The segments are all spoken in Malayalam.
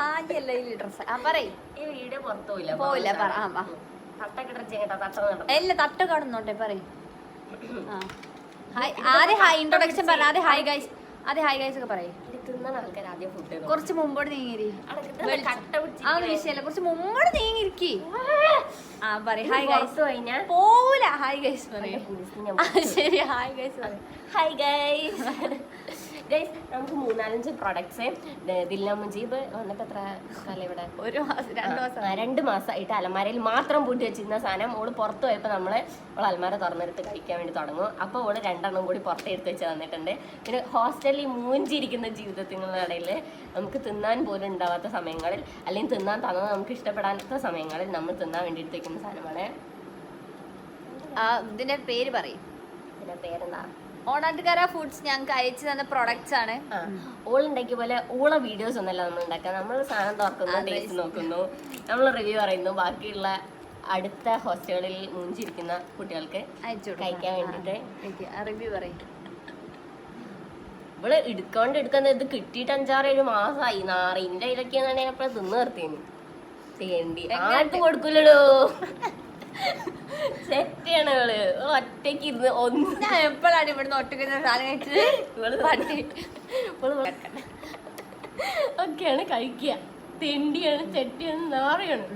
ആദ്യമല്ല ഈ ഡ്രസ് പറയ്. ഈ വീഡിയോ പുറത്തു പോയില്ല എല്ലാ തട്ടൊക്കെ അവിടെ നിന്നോട്ടെ പറയും. ആദ്യം ഹായ് ഇൻട്രൊഡക്ഷൻ പറ. ആദ്യം ഹായ് ഗൈസ് ഒക്കെ പറയും. കുറച്ച് മുമ്പോട്ട് നീങ്ങിരി. അതൊന്നും വിഷയമല്ല, കുറച്ച് മുമ്പോട്ട് നീങ്ങിരിക്കി. ആ പറയും ഹായ് ഗൈസ്. പോവൂല ഹായ് ഗൈസ് പറയും. ശരി ഹായ് ഗൈസ് പറയും. Hi guys. ഗൈസ് നമുക്ക് 3-4 പ്രൊഡക്ട്സ് ദിൽന മുജീബ് വന്നിട്ട് എത്ര കാലം ഇവിടെ? 2 മാസമായിട്ട് അലമാരയിൽ മാത്രം പൂട്ടി വെച്ചിരുന്ന സാധനം ഓള് പുറത്ത് പോയപ്പോൾ ഓള് അലമാര തുറന്നെടുത്ത് കഴിക്കാൻ വേണ്ടി തുടങ്ങും. അപ്പോൾ ഓള് 2 കൂടി പുറത്തെടുത്ത് വെച്ച് തന്നിട്ടുണ്ട്. പിന്നെ ഹോസ്റ്റലിൽ മൂഞ്ചിരിക്കുന്ന ജീവിതത്തിനുള്ള ഇടയിൽ നമുക്ക് തിന്നാൻ പോലും ഉണ്ടാവാത്ത സമയങ്ങളിൽ, അല്ലെങ്കിൽ തിന്നാൻ തന്നത് നമുക്ക് ഇഷ്ടപ്പെടാത്ത സമയങ്ങളിൽ നമ്മൾ തിന്നാൻ വേണ്ടി എടുത്ത് വെക്കുന്ന സാധനമാണ്. ഇതിന്റെ പേര് പറയും. ഇതിന്റെ പേരെന്താ? ഓണാട്ടുകാര ഫുഡ്സ് ഞങ്ങൾക്ക് അയച്ചു തന്ന പ്രൊഡക്ട്സ് ആണ്. ഓളുണ്ടാക്കിയ പോലെ ഓള വീഡിയോസ് ഒന്നല്ല നമ്മൾ ഉണ്ടാക്കുക. നമ്മൾ സാധനം തുറക്കുന്നു, ടേസ്റ്റ് നോക്കുന്നു, നമ്മൾ റിവ്യൂ പറയുന്നു. ബാക്കിയുള്ള അടുത്ത ഹോസ്റ്റലുകളിൽ മൂഞ്ചിരിക്കുന്ന കുട്ടികൾക്ക് കഴിക്കാൻ വേണ്ടിട്ട് റിവ്യൂ പറയും. ഇവിടെ എടുക്കുന്ന ഇത് കിട്ടിയിട്ട് 5-6-7 മാസമായി. നാറിന്റെ ഇതൊക്കെയാണെന്ന് എപ്പോഴും തിന്ന് നിർത്തിയെന്ന് തേണ്ടി ആർക്കും കൊടുക്കൂലോ. സെറ്റാണ് ഇവള് ഒറ്റയ്ക്ക് ഇരുന്ന് ഞാൻ എപ്പോഴാണ് ഇവിടുന്ന് ഒറ്റയ്ക്ക് സാധനം കഴിച്ചത്. ഒക്കെയാണ് കഴിക്കുക. തെണ്ടിയാണ്, ചെട്ടിയാണ്, നാറിയാണ്.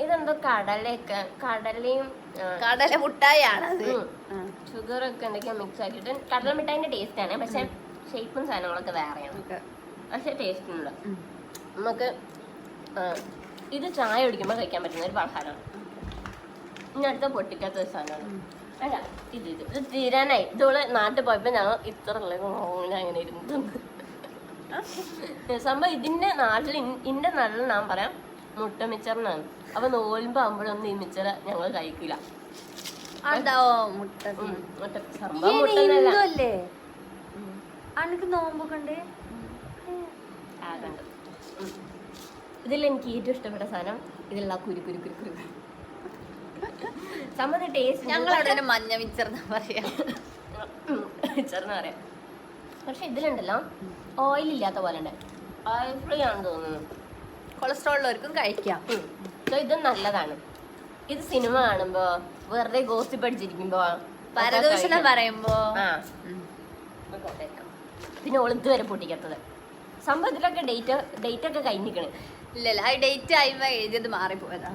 ഇതെന്തോ കടലയും കടല മുട്ടായാണ്. ഷുഗറൊക്കെ എന്തൊക്കെയാ മിക്സ് ആക്കിയിട്ട് കടല മിഠായിന്റെ ടേസ്റ്റ് ആണ്. പക്ഷെ ഷേപ്പും സാധനങ്ങളൊക്കെ വേറെയാണ്, പക്ഷെ ടേസ്റ്റ് ഉണ്ട്. നമുക്ക് ഇത് ചായ കുടിക്കുമ്പോൾ കഴിക്കാൻ പറ്റുന്ന ഒരു പലഹാരമാണ്. ഇനി അടുത്ത പൊട്ടിക്കാത്ത ഒരു സാധനമാണ്. അല്ല ഇത് തീരാനായി. ഇതോളെ നാട്ടിൽ പോയപ്പോൾ ഞങ്ങൾ ഇത്ര അങ്ങനെ ഇരുന്നു. സംഭവം ഇതിന്റെ നാട്ടിൽ ഇന്റെ നാട്ടിൽ ഞാൻ പറയാം മുട്ട മിച്ചറിനാണ്. അപ്പൊ നോലുമ്പോ ആകുമ്പോഴൊന്നും ഈ മിച്ചറ ഞങ്ങൾ കഴിക്കില്ല. ഇതിൽ എനിക്ക് ഏറ്റവും ഇഷ്ടപ്പെട്ട സാധനം ഇതിലുള്ള കുരു കുരു കുരു കുരു സംഭവ ടേസ്റ്റ്. ഞങ്ങളവിടെ മഞ്ഞ മിച്ചർന്ന് പറയാം, മിച്ചർന്ന് പറയാം. പക്ഷെ ഇതിലുണ്ടല്ലോ ഓയിൽ ഇല്ലാത്ത പോലെ ഉണ്ട്. ഓയിൽ ഫ്രീ ആണെന്ന് തോന്നുന്നു. കൊളസ്ട്രോൾ ഉള്ളവർക്കും കഴിക്കാം. ഇത് നല്ലതാണ്. ഇത് സിനിമ കാണുമ്പോ വെറുതെ ഗോസിപ്പ് അടിച്ചിരിക്കുമ്പോ പരദൂഷണം പറയുമ്പോ പിന്നെ ഒളിത്ത് വരെ പൊട്ടിക്കാത്തത്. സംഭവം ഇതിലൊക്കെ ഡേറ്റ് ഒക്കെ കഴിഞ്ഞിരിക്കണ്. ഇല്ലല്ല, ആ ഡേറ്റ് ആയിപ്പോ എഴുതിയത് മാറിപ്പോയതാ.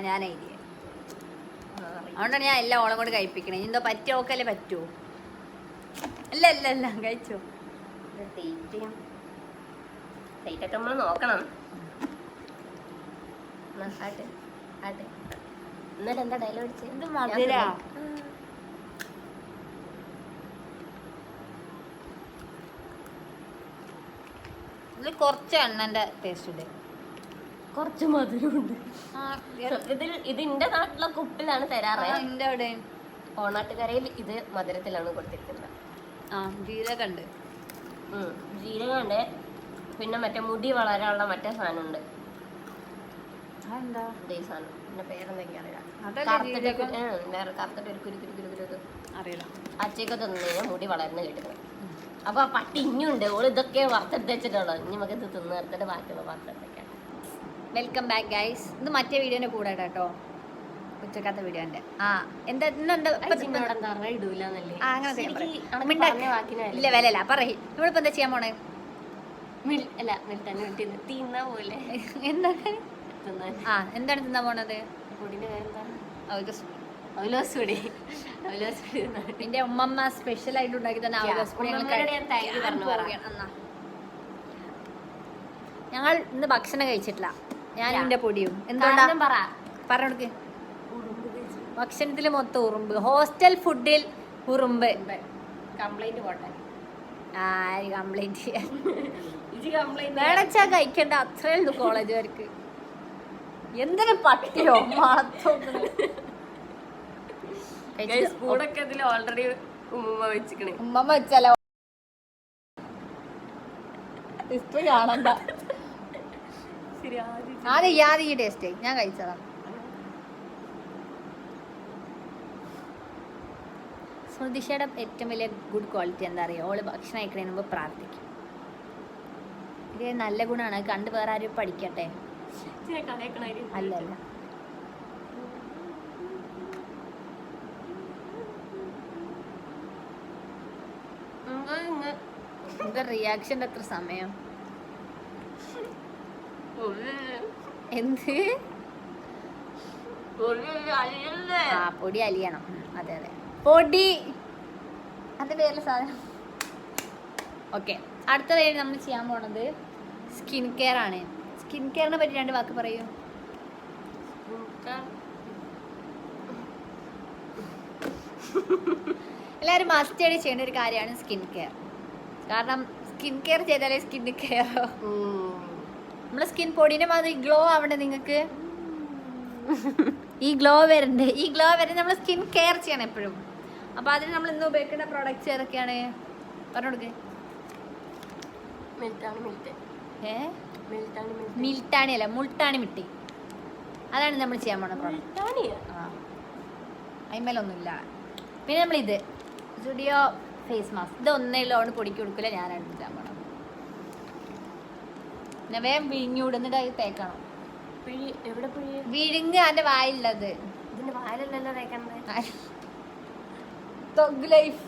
ഞാൻ എഴുതിയ അതുകൊണ്ടാണ് ഞാൻ എല്ലാം ഓളം കൊണ്ട് കഴിപ്പിക്കണേ. എന്തോ പറ്റോക്കല്ലേ പറ്റൂ. അല്ല അല്ല അല്ല കഴിച്ചോ. ഡേറ്റൊക്കെ നമ്മൾ നോക്കണം. ഇന്നലെ എന്താ ഡയലോഗ് അടിച്ചത്? ഇത് മധുര. ഇതിൽ കുറച്ച് എണ്ണന്റെ ടേസ്റ്റ് ഉണ്ട്, കുറച്ച് മധുരമുണ്ട്. ഇതിന്റെ നാട്ടിലൊക്കെ ഉപ്പിലാണ് തരാറ്. ഓണാട്ടുകരയിൽ ഇത് മധുരത്തിലാണ് കൊടുത്തിരിക്കുന്നത്. ജീരകണ്ട്, ജീരകണ്ട്. പിന്നെ മറ്റേ മുടി വളരാനുള്ള മറ്റേ സാധനം ഉണ്ട്. ഇതേ സാധനം പിന്നെ പേരെന്തൊക്കെ അറിയില്ല. കറുത്തിട്ട് ഒരു കുരു കുരു കുരു കുരു അറിയില്ല. അച്ചയൊക്കെ തന്നു കഴിഞ്ഞാൽ മുടി വളർന്ന് കിട്ടുന്നത്. അപ്പൊ ആ പട്ടി ഇനിയുണ്ട്. ഓള് ഇതൊക്കെ വറുത്തെടുത്ത് വെച്ചിട്ടുള്ളത്. ഇനി നമുക്ക് ഇത് തിന്ന് നിർത്തിട്ട് ബാക്കിയുള്ള വറുത്തെടുത്തേക്കാം. Welcome back guys. ഇത് മറ്റേ വീഡിയോന്റെ കൂടെ കേട്ടോ, ഉച്ചക്കാത്ത വീഡിയോന്റെ. എന്താ ഇടൂലെന്നല്ലേ? ഇല്ല വിലല്ല പറയും. നമ്മളിപ്പോ എന്താ ചെയ്യാൻ പോണേ? എന്താണ് തിന്നാൻ പോണത്? എന്റെ ഉമ്മമ്മ സ്പെഷ്യൽ ആയിട്ട് ഉണ്ടാക്കി തന്നെ ഞങ്ങൾ ഇന്ന് ഭക്ഷണം കഴിച്ചിട്ടില്ല, ഞാനും എന്റെ പൊടിയും. എന്തുകൊണ്ടാ പറഞ്ഞോടുക്ക്? ഭക്ഷണത്തില് മൊത്തം ഉറുമ്പ്, ഹോസ്റ്റൽ ഫുഡിൽ ഉറുമ്പ്. കംപ്ലൈന്റ് പോട്ടെ. ആര് കംപ്ലൈന്റ് വേണച്ചാ കഴിക്കണ്ട, അത്രേ ഉള്ളൂ കോളേജുകാർക്ക്. എന്തൊരു പട്ടിയോ ഉമ്മ വെച്ചാലോ കാണണ്ട. ആദ്യം ഈ ടേസ്റ്റ് ഞാൻ കഴിച്ചതാ. സ്മൃതിഷയുടെ ഏറ്റവും വലിയ ഗുഡ് ക്വാളിറ്റി എന്താ അറിയോ? ഓള് ഭക്ഷണം കഴിക്കണതിന് മുമ്പ് പ്രാർത്ഥിക്കും. ഇത് നല്ല ഗുണമാണ്, കണ്ട് വേറെ ആരും പഠിക്കട്ടെ. അല്ല അല്ല, ഇത് റിയാക്ഷൻ്റെ എത്ര സമയം? എന്ത്? ആ പൊടി അലിയണം. അതെ അതെ, പൊടി, അതിന്റെ പേരിലെ സാധനം. ഓക്കെ, അടുത്തതായി നമ്മൾ ചെയ്യാൻ പോണത് സ്കിൻ കെയർ ആണ്. സ്കിൻ കെയറിനെ പറ്റി 2 വാക്ക് പറയൂ. എല്ലാവരും മസ്റ്റായിട്ട് ചെയ്യേണ്ട ഒരു കാര്യമാണ് സ്കിൻ കെയർ. കാരണം സ്കിൻ കെയർ ചെയ്താലേ സ്കിൻ കെയർ നമ്മുടെ സ്കിൻ പൊടിന്റെ മാതിരി ഗ്ലോ ആവണ്ടേ നിങ്ങൾക്ക്. ഈ ഗ്ലോ വരണ്ടേ, ഈ ഗ്ലോ വരെ നമ്മൾ സ്കിൻ കെയർ ചെയ്യണം എപ്പോഴും. അപ്പൊ അതിന് നമ്മൾ ഇന്ന് ഉപയോഗിക്കുന്ന പ്രോഡക്റ്റ്സ് ഏതൊക്കെയാണ് പറഞ്ഞു കൊടുക്കേ? മിൽട്ടാണി അല്ല, മുൾട്ടാണി മിട്ടി. അതാണ് നമ്മൾ ചെയ്യാൻ പോണ പ്രോഡക്റ്റ്. അതിന്മേലൊന്നുമില്ല. പിന്നെ നമ്മളിത് സ്റ്റുഡിയോ ഫേസ് മാസ്ക്, ഇത് ഒന്നേലോണ്ട് പൊടിക്ക് കൊടുക്കില്ല, ഞാനാണ് എടുക്കാൻ പോണം. പിന്നെ വേഗം വിഴിഞ്ഞു വിടുന്നിട്ട് അത് തേക്കണം. വിഴുങ്ങ് അതിന്റെ വായിലുള്ളത്. ഇതിന്റെ വായിലല്ലല്ലോ തേക്കണ്ടത്. ലൈഫ്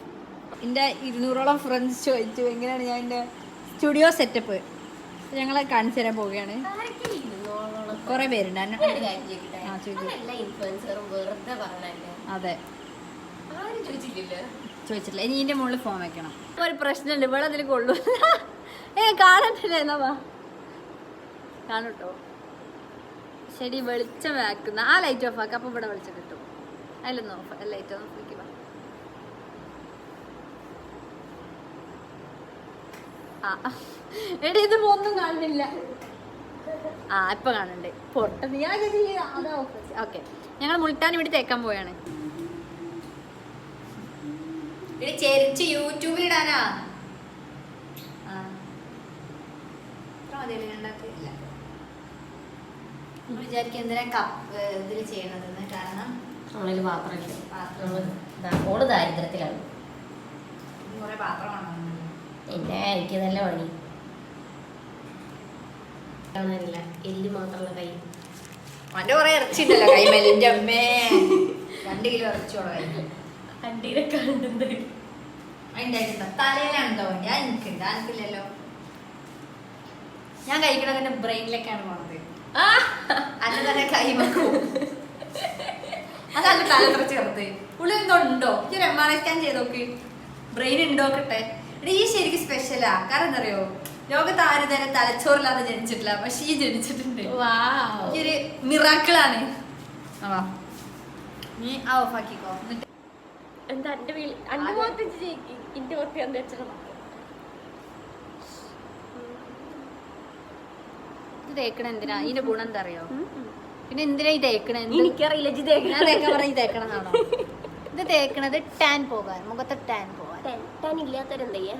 എൻ്റെ 200ഓളം ഫ്രണ്ട്സ് ചോദിച്ചു എങ്ങനെയാണ് ഞാൻ എൻ്റെ സ്റ്റുഡിയോ സെറ്റപ്പ്. ഞങ്ങളെ കാണിച്ചു തരാൻ പോവുകയാണ്. കുറെ പേരുണ്ട്. അതെ, ചോദിച്ചിട്ടില്ല. ഇനി ഇതിന്റെ മുകളിൽ ഫോൺ വെക്കണം. ഒരു പ്രശ്നമുണ്ട്, ഇവിടെ അതിൽ കൊള്ളു. കാണത്തില്ലേ? എന്നാ വാ കാണൂട്ടോ. ശരി, വെളിച്ചം വെക്കുന്ന ആ ലൈറ്റ് ഓഫ് ആക്കാം. അപ്പൊ ഇവിടെ വെളിച്ചം കിട്ടും. അതിലൊന്നും ഓഫ് ലൈറ്റ് ഒന്ന് ഫ്രീക്കുക. എടി ഇത് ഒന്നും കാണുന്നില്ല. ഇപ്പൊ കാണുന്നുണ്ട്. പൊട്ട ഓക്കെ, ഞങ്ങൾ മുൾട്ടാൻ ഇവിടെ തേക്കാൻ പോയാണ്. ചെരിച്ച് യൂട്യൂബിലിടാനാ. വിചാരിക്കും എന്തിനാ കപ്പ് ഇതിൽ ചെയ്യണതെന്ന്. കാരണം നമ്മളിൽ പാത്രമില്ല, ഓള് ദാരിദ്ര്യത്തിലാണ്. കുറെ പാത്രമാണ്. പിന്നെ എനിക്ക് നല്ല പണി കാണാനില്ല, എല്ല് മാത്രമുള്ള കൈ. അവന്റെ കുറെ ഇറച്ചിണ്ടല്ലോ കൈമേൽ. എൻ്റെ അമ്മേ, 2 കിലോ ഇറച്ചിയോടെ കൈ. കണ്ടീരൊക്കെ കണ്ടുണ്ട്. അതിൻ്റെ തലയിലാണോ? ഞാൻ എനിക്കുണ്ട്, എനിക്കില്ലല്ലോ. ഞാൻ കഴിക്കണത് എൻ്റെ ബ്രെയിനിലേക്കാണ് പോണത്. അന്നെ തന്നെ കൈ വെക്കും. അതല്ല തല ഇത്ര ചെറുത്. ഉള്ളിൽ എന്തോ ഉണ്ടോ? ഒരു MRI സ്കാൻ ചെയ്ത് നോക്ക്, ബ്രെയിൻ ഉണ്ടോക്കട്ടെ. ഈ ശരിക്കും സ്പെഷ്യലാ. കാരണം എന്താ അറിയോ, ലോകത്ത് ആരും തന്നെ തലച്ചോറില്ലാതെ ജനിച്ചിട്ടില്ല, പക്ഷെ ഈ ജനിച്ചിട്ടുണ്ട്. ഈ ഒരു മിറാക്കിളാണ്. നീ ഓഫാക്കിക്കോ. എന്താ എന്റെ എന്റെ മുഖത്ത് എന്താ വെച്ചത്? ഇത് തേക്കണ എന്തിനാ? ഇതിന്റെ ഗുണം എന്താ അറിയോ? പിന്നെ എന്തിനാ ഈ തേക്കണ? എനിക്കറിയില്ല. ഞാൻ തേക്കാൻ പറഞ്ഞ ഈ തേക്കണെന്നാണോ? ഇത് തേക്കണത് ടാൻ പോകാൻ, മുഖത്തെ ടാൻ പോകാൻ. ടാൻ ഇല്ലാത്തവരെന്താ ചെയ്യാ?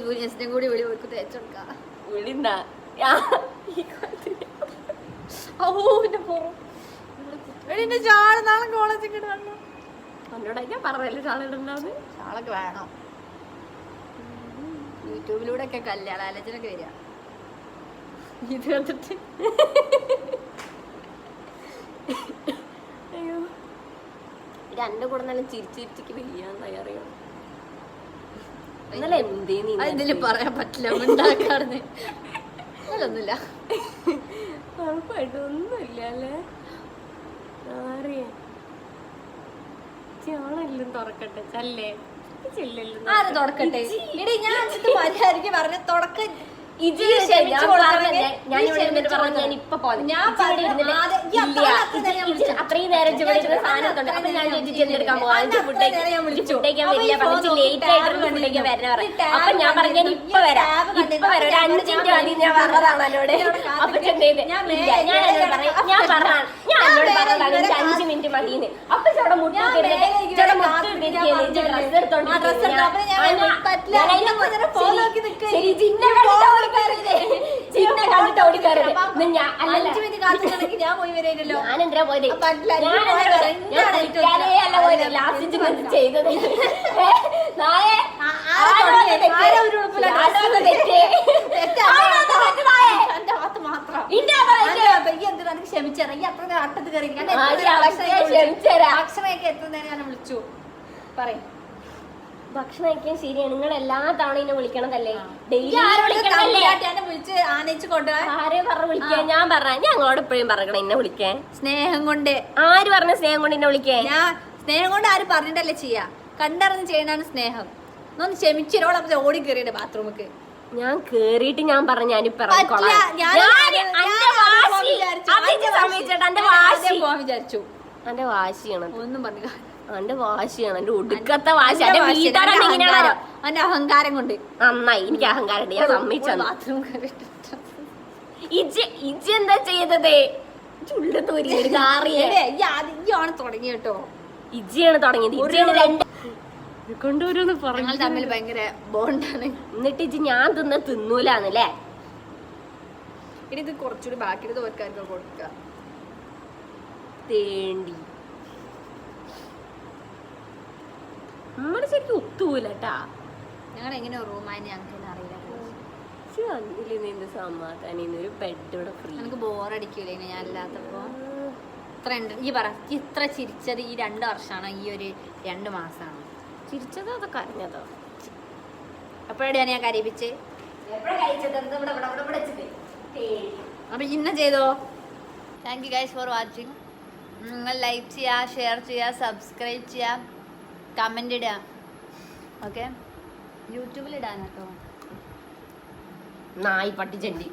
ജൂനിയേഴ്സിനെ കൂടി വിളി കൊടുക്ക് തേച്ചെടുക്കാം. വിളിണ്ടാ ചാള് നാളെ കോളേജൊക്കെ ഇടണം. എന്നോടൊക്കെ പറഞ്ഞല്ലേ ചാളിടണ്ടാന്ന്. ചാളൊക്കെ വേണം. യൂട്യൂബിലൂടെ ഒക്കെ കല്യാണാലോചനൊക്കെ വരിക. ഇത് കണ്ടിട്ട് അയ്യോ, രണ്ടു കൂടെ നല്ല ചിരിച്ചിരിച്ചിക്ക് വയ്യാന്നായി അറിയാം. ഇന്നലെ എന്തേ നീ ഇതില് പറയാൻ പറ്റില്ല, ഉണ്ടാക്കാറുണ്ട്. അതൊന്നുമില്ല, ഉറപ്പായിട്ടൊന്നുമില്ല അല്ലേ. അറിയാം ചാളെല്ലാം തുറക്കട്ടെ ചല്ലേ. ആര് തുറക്കട്ടെ? എടി ഞാൻ മര്യാദക്ക് പറഞ്ഞ തുടക്കം. അത്രയും നേരം സാധനത്തുണ്ട്. അപ്പൊ ഞാൻ ചെന്നെടുക്കാൻ പോകാൻ ഫുഡേക്കാൻ വരില്ല, ലേറ്റ് ആയിട്ട് വരണ പറയും. അപ്പൊ ഞാൻ പറഞ്ഞ ഇപ്പൊ വരാം, ഇപ്പൊ വരാം, ഒരു 5 മിനിറ്റ് മതി. ഞാൻ പറഞ്ഞതാണ് എന്നോട്. അപ്പൊ ചെന്നൈ ഞാൻ എന്നോട് പറയാം, ഞാൻ എന്നോട് പറഞ്ഞതാണ് എനിക്ക് 5 മിനിറ്റ് മതിയെന്ന്. അപ്പൊ ചേട്ടാ മുട്ട ഞാനെന്തിനാ പോയത്? ലാസ്റ്റ് ചെയ്തത് ഭക്ഷണം കഴിക്കാൻ ശരിയാണ്. നിങ്ങൾ എല്ലാ തവണ എന്നെ വിളിക്കണതല്ലേ? ഡെയിലി ആരെ പറഞ്ഞ വിളിക്കാൻ? ഞാൻ പറഞ്ഞ ഞങ്ങളോട് എപ്പോഴും പറയണം എന്നെ വിളിക്കാൻ. സ്നേഹം കൊണ്ട്. ആര് പറഞ്ഞ സ്നേഹം കൊണ്ട് എന്നെ വിളിക്കാൻ? സ്നേഹം കൊണ്ട് ആരും പറഞ്ഞിട്ടല്ലേ ചെയ്യാ, കണ്ടറിഞ്ഞ് ചെയ്യണാണ് സ്നേഹം. ഒന്ന് ക്ഷമിച്ചിരോളം ഓടി കയറിയുടെ ബാത്റൂമിക്ക്. ഞാൻ കേറിയിട്ട് ഞാൻ പറഞ്ഞു ഞാനിപ്പോ വിചാരിച്ചു എന്റെ വാശിയാണ്. ഒന്നും പറഞ്ഞു എന്റെ വാശിയാണ്, എന്റെ ഒടുക്കത്തെ വാശി. എന്റെ വീട്ടുകാരാണ് ഇങ്ങനെയാണോ? എന്റെ അഹങ്കാരം കൊണ്ട്. നന്നായി, എനിക്ക് അഹങ്കാരം ഉണ്ട്. ഞാൻ സമ്മതിച്ചു. ഇജ്ജ് എന്താ ചെയ്തത്? ആണ് തുടങ്ങി കേട്ടോ. ഇജ്ജിയാണ് തുടങ്ങിയത്. ഇജ്ജിയാണ് രണ്ട് കൊണ്ടുവരുമെന്ന് പറഞ്ഞു. തമ്മിൽ ഭയങ്കര ബോണ്ടാണ്. എന്നിട്ട് ഇജ്ജ് ഞാൻ തിന്നൂലാന്നല്ലേ? ഇനി ഇത് കുറച്ചുകൂടി ബാക്കിയത് ഓർക്കാർക്ക് കൊടുക്കുക. തേണ്ടി നമ്മള് ശരിക്കും ഒത്തുപോലട്ടാ. ഞങ്ങൾ എങ്ങനെ റൂമായി ഞങ്ങൾക്ക് അറിയില്ല. സമാധാനം ഒരു ബെഡ് ഇവിടെ ഫ്രീ. എനിക്ക് ബോറടിക്കൂലേ ഞാൻ അല്ലാത്തപ്പോ? ഈ പറ, ഇത്ര ചിരിച്ചത് ഈ 2 വർഷമാണോ ഈ ഒരു 2 മാസമാണോ? ചിരിച്ചതോ അതോ കരഞ്ഞതോ? എപ്പോഴാണ് ഞാൻ കരയിപ്പിച്ച്? അപ്പൊ ഇന്ന ചെയ്തോ. Thank you guys for watching. നിങ്ങൾ ലൈക്ക് ചെയ്യുക, ഷെയർ ചെയ്യുക, സബ്സ്ക്രൈബ് ചെയ്യുക, കമന്റ് ഇടുക. ഓക്കെ, യൂട്യൂബിൽ ഇടാൻ കേട്ടോ. നായി പട്ടിച്ചണ്ടി.